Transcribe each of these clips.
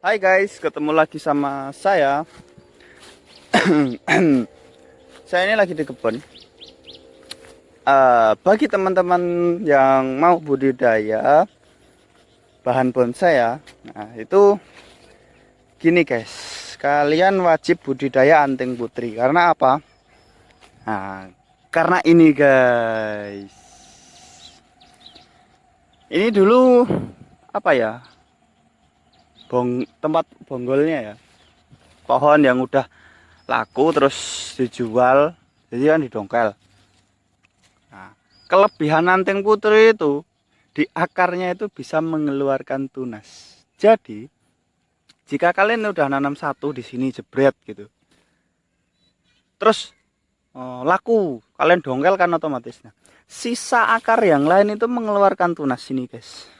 Hai guys, ketemu lagi sama saya. Saya ini lagi di kebun. Bagi teman-teman yang mau budidaya bahan bonsai ya, nah itu gini guys, kalian wajib budidaya anting putri. Karena apa? Nah, karena ini guys, ini dulu apa ya? Tempat bonggolnya ya, pohon yang udah laku terus dijual, jadi kan didongkel. Nah, kelebihan anting putri itu di akarnya itu bisa mengeluarkan tunas. Jadi jika kalian udah nanam satu di sini jebret gitu, terus laku, kalian dongkel kan otomatis. Nah, sisa akar yang lain itu mengeluarkan tunas sini guys.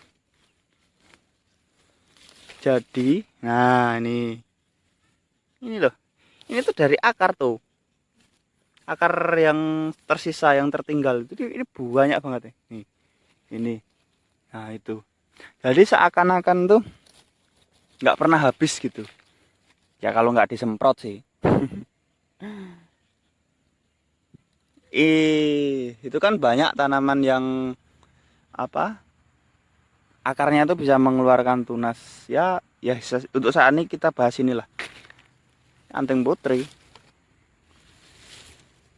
Jadi, nah ini loh, ini tuh dari akar tuh. Akar yang tersisa, yang tertinggal itu ini banyak banget ya. Nih, ini. Nah itu. Jadi seakan-akan tuh nggak pernah habis gitu. Ya kalau nggak disemprot sih. Itu kan banyak tanaman yang apa? Akarnya itu bisa mengeluarkan tunas. Ya, untuk saat ini kita bahas inilah. Anting putri.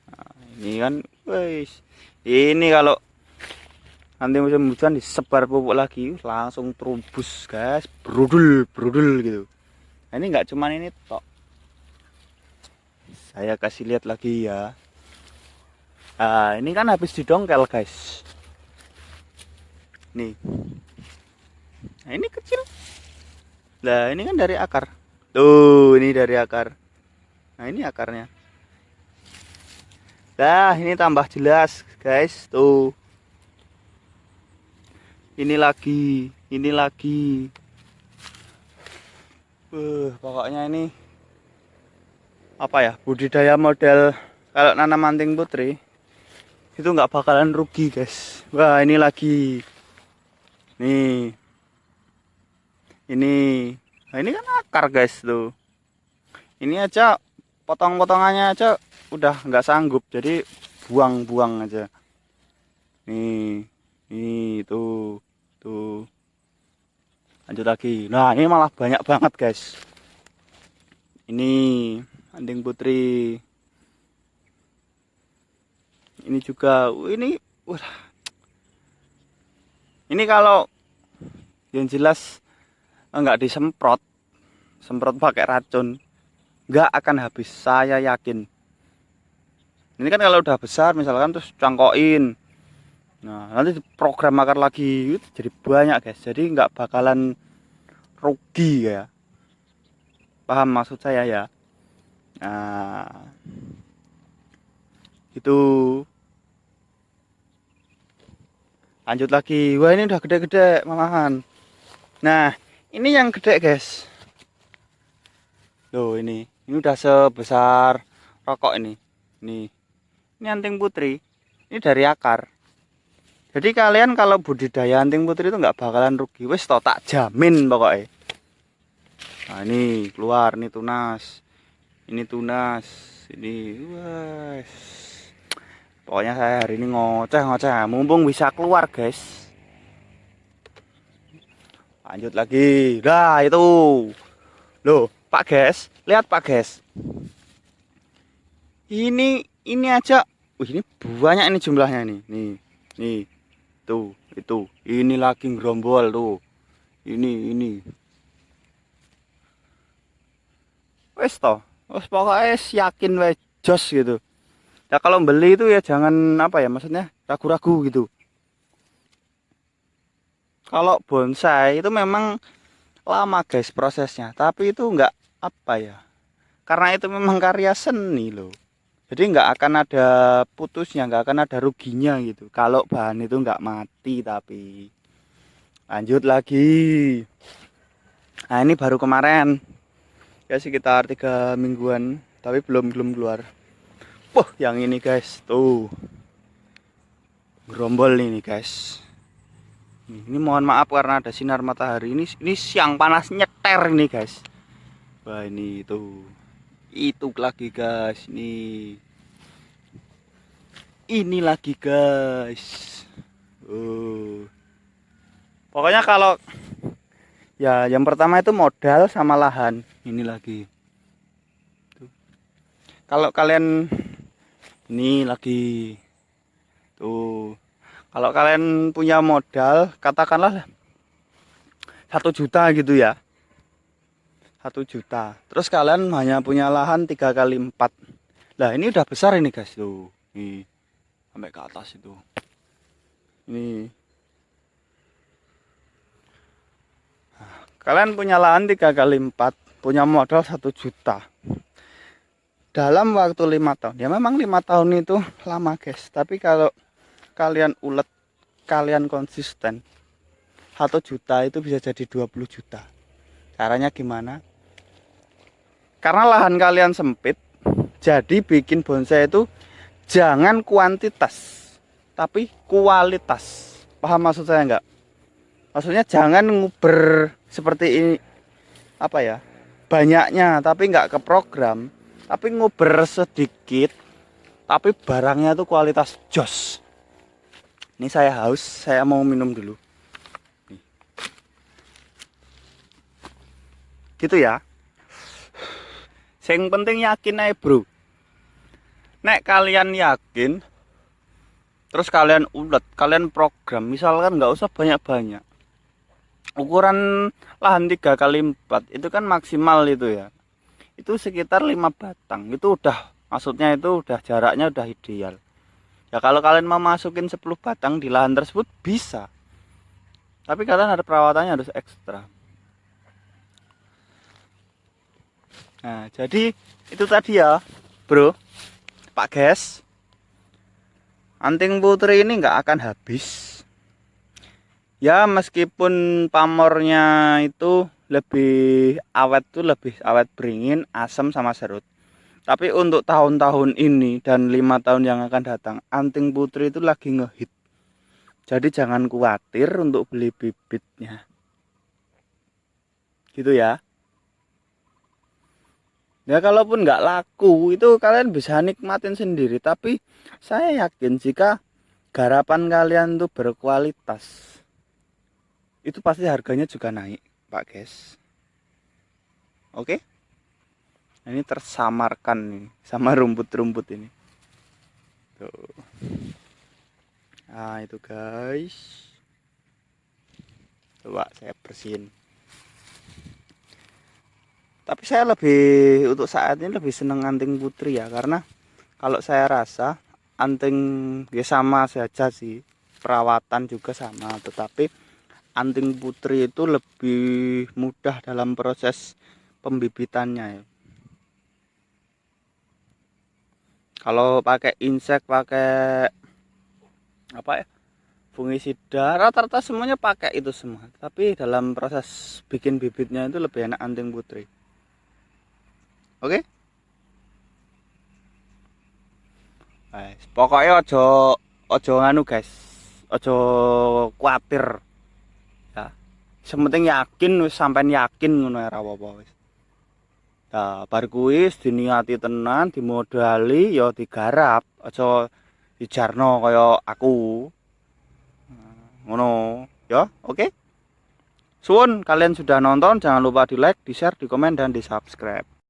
Nah, ini kan, guys. Ini kalau nanti musim hujan disebar pupuk lagi langsung terubus guys, brudul gitu. Nah, ini nggak cuman ini tok, saya kasih lihat lagi ya. Nah, ini kan habis didongkel guys, nih. Nah, ini kecil lah, ini kan dari akar tuh, ini dari akar. Nah, ini akarnya. Nah, ini tambah jelas guys tuh. Ini lagi. Pokoknya ini apa ya, budidaya model kalau nanam anting putri itu nggak bakalan rugi guys. Wah, ini lagi. Nih. Ini. Nah, ini kan akar guys tuh. Ini aja potong-potongannya aja udah nggak sanggup, jadi buang-buang aja. Nih. Ini tuh. Tuh. Lanjut lagi. Nah, ini malah banyak banget guys. Ini anting putri. Ini juga. Wah. Ini kalau yang jelas enggak disemprot, semprot pakai racun, enggak akan habis, saya yakin. Ini kan kalau udah besar misalkan terus cangkoin. Nah, nanti program akar lagi jadi banyak guys. Jadi nggak bakalan rugi ya. Paham maksud saya ya? Nah, itu. Lanjut lagi. Wah, ini udah gede-gede malahan. Nah, ini yang gede guys. Loh, ini udah sebesar rokok ini. Ini anting putri. Ini dari akar. Jadi kalian kalau budidaya anting putri itu nggak bakalan rugi. Wes toh, tak jamin pokoknya. Nah, ini keluar, ini tunas. Ini tunas. Ini wes. Pokoknya saya hari ini ngoceh. Mumpung bisa keluar, guys. Lanjut lagi. Nah, itu. Loh, Pak Guys, lihat Pak Guys. Ini aja. Wih, ini banyak ini jumlahnya nih. Nih. Tuh, itu. Ini lagi gerombol tuh. Ini. Wes toh. Wes pokoknya yakin wes jos gitu. Ya kalau beli itu ya jangan apa ya, maksudnya ragu-ragu gitu. Kalau bonsai itu memang lama guys prosesnya, tapi itu enggak apa ya. Karena itu memang karya seni loh. Jadi nggak akan ada putusnya, nggak akan ada ruginya gitu. Kalau bahan itu nggak mati tapi. Lanjut lagi. Nah, ini baru kemarin. Ya sekitar 3 mingguan, tapi belum keluar. Wah, yang ini guys, tuh. Gerombol ini guys. Ini mohon maaf karena ada sinar matahari. Ini siang panas nyeter ini guys. Wah ini itu lagi guys. Ini lagi guys. Pokoknya kalau ya yang pertama itu modal sama lahan. Ini lagi. Kalau kalian ini lagi tuh. Kalau kalian punya modal, katakanlah 1 juta gitu ya. 1 juta. Terus kalian hanya punya lahan 3 kali 4. Lah ini udah besar ini guys tuh. Nih. Sampai ke atas itu. Ini. Nah, kalian punya lahan 3 kali 4, punya modal 1 juta. Dalam waktu 5 tahun. Ya memang 5 tahun itu lama guys. Tapi kalau kalian ulet, kalian konsisten, 1 juta itu bisa jadi 20 juta. Caranya gimana? Karena lahan kalian sempit, jadi bikin bonsai itu jangan kuantitas, tapi kualitas. Paham maksud saya enggak? Maksudnya jangan nguber seperti ini, apa ya, banyaknya tapi enggak ke program, tapi nguber sedikit, tapi barangnya itu kualitas jos. Ini saya haus, saya mau minum dulu. Nih. Gitu ya. Yang penting yakin aja bro. Nek kalian yakin, terus kalian ulet, kalian program, misalkan nggak usah banyak-banyak. Ukuran lahan 3 kali 4 itu kan maksimal itu ya. Itu sekitar 5 batang. Itu udah, maksudnya itu udah jaraknya udah ideal. Ya kalau kalian mau masukin 10 batang di lahan tersebut bisa. Tapi kalian ada perawatannya harus ekstra. Nah, jadi itu tadi ya, bro. Pak guys. Anting putri ini nggak akan habis. Ya meskipun pamornya itu lebih awet tuh, lebih awet beringin, asam sama serut. Tapi untuk tahun-tahun ini dan 5 tahun yang akan datang, anting putri itu lagi ngehit. Jadi jangan khawatir untuk beli bibitnya. Gitu ya. Ya kalaupun nggak laku, itu kalian bisa nikmatin sendiri. Tapi saya yakin jika garapan kalian tuh berkualitas, itu pasti harganya juga naik, Pak guys. Oke? Ini tersamarkan nih sama rumput-rumput ini. Tuh. Nah itu guys. Coba saya bersihin. Tapi saya lebih, untuk saat ini lebih seneng anting putri ya. Karena kalau saya rasa anting ya sama saja sih. Perawatan juga sama. Tetapi anting putri itu lebih mudah dalam proses pembibitannya ya. Kalau pakai insek, pakai apa ya, fungisida, rata-rata semuanya pakai itu semua. Tapi dalam proses bikin bibitnya itu lebih enak anting putri. Oke? Guys, pokoknya ojo nganu guys, ojo kuatir. Ya, sementing yakin, wis sampean yakin ngono ora apa-apa wis. Nah, bar kuwi diniati tenan, dimodali ya digarap, aja dijarno kaya aku. Ngono, ya, oke. Suwun kalian sudah nonton, jangan lupa di like, di share, di komen dan di subscribe.